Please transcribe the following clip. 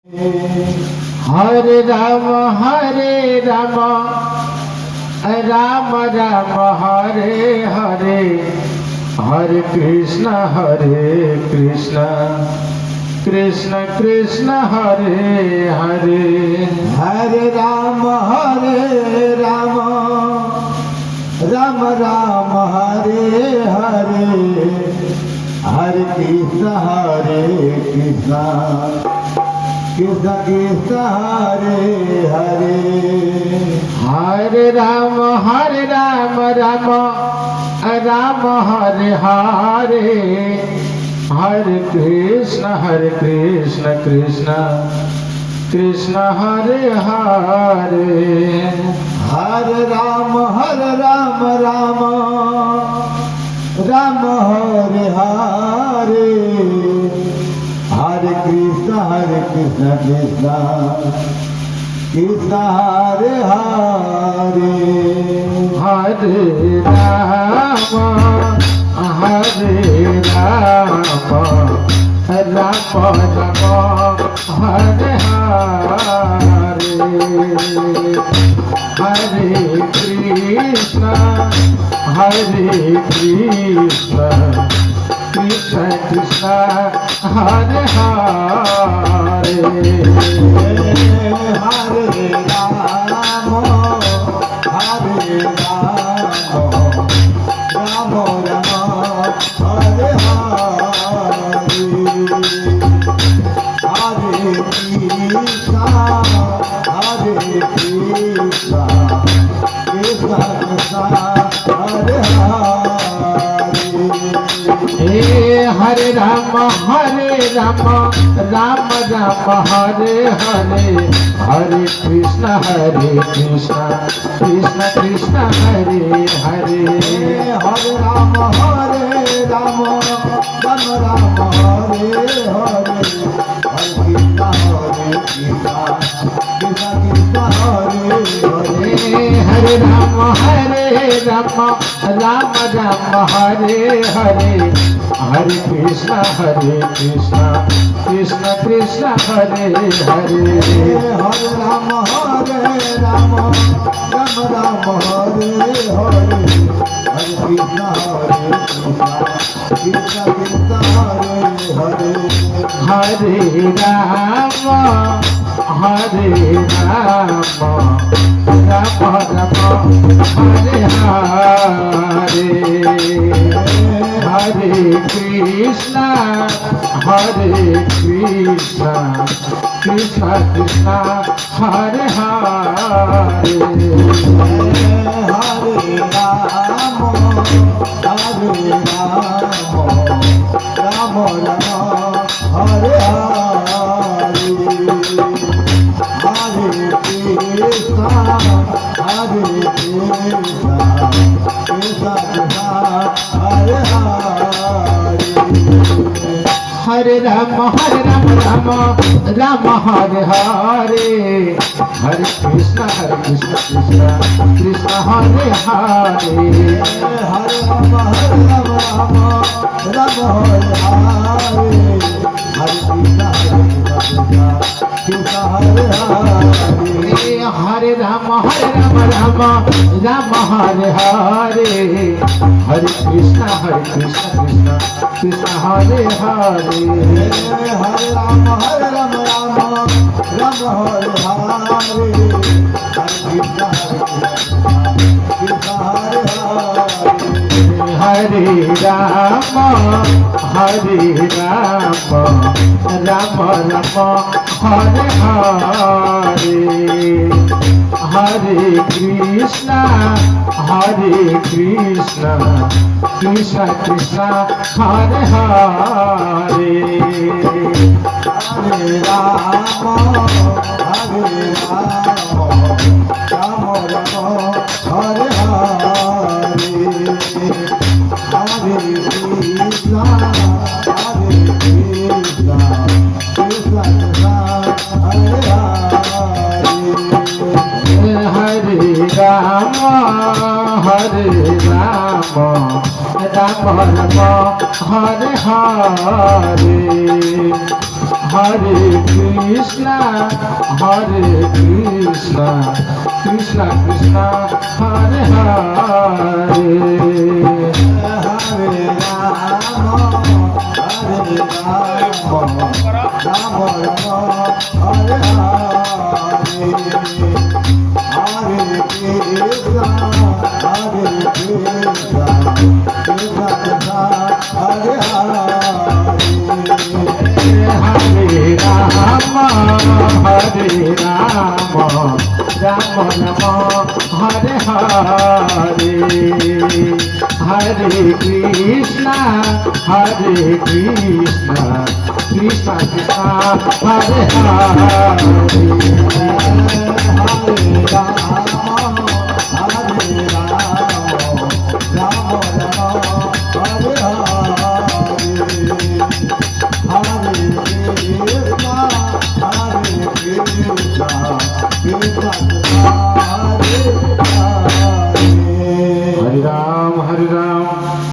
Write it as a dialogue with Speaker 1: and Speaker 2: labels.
Speaker 1: Hare Ram Ram Ram Hare Hare Hare Krishna Krishna Krishna Hare Hare
Speaker 2: Hare Ram Ram Ram Hare Hare Hare Krishna Krishna Krishna Hare Hare
Speaker 1: Hare Ram Ram Ram Hare Hare Hare Krishna Krishna Krishna Hare Hare
Speaker 2: Hare Ram Ram Hare Hare Hare Krishna Krishna Krishna Hare Hare
Speaker 1: Hare Ram Ram Hare Hare Hare Krishna Krishna Krishna Hare Hare
Speaker 2: Hare Ram Hare Hare Hare Krishna Krishna Krishna Hare
Speaker 1: Hare Ram Ram Hare Hare Hare Krishna Krishna Krishna Hare Hare
Speaker 2: Hare Ram Ram Hare Hare Hare Krishna Krishna Hare Hare
Speaker 1: Hare Ram Hare Hare Hare Krishna Krishna Krishna Hare Hare
Speaker 2: Hare Ram Ram Hare Hare Hare Krishna Krishna Krishna Hare Hare
Speaker 1: Hare Ram Ram Hare Hare Hare Krishna Krishna Krishna Hare Hare
Speaker 2: Hare Ram Ram Hare Hare Hare Krishna Krishna Hare
Speaker 1: Hare Ram Hare Hare Hare Krishna Krishna Krishna Hare Hare
Speaker 2: Hare Ram Hare Ram
Speaker 1: Ram Hare Hare Hare Krishna Krishna Krishna Hare Hare
Speaker 2: Hare Ram Hare
Speaker 1: Ram Hare Hare Hare Krishna Krishna Krishna Hare Hare
Speaker 2: Hare Ram Hare Hare Hare Krishna Krishna Hare
Speaker 1: Hare Ram Ram Hare Hare Hare Krishna, Hare Krishna, Krishna Krishna, Hare Hare.
Speaker 2: Hare Rama, Hare Rama, Rama Rama, Hare Hare. Hare Krishna, Hare Krishna, Krishna Krishna, Hare Hare.
Speaker 1: Hare Rama, Hare Rama, Rama Rama, Hare Hare. Hare Krishna, Hare Krishna, Krishna Krishna, Hare Hare.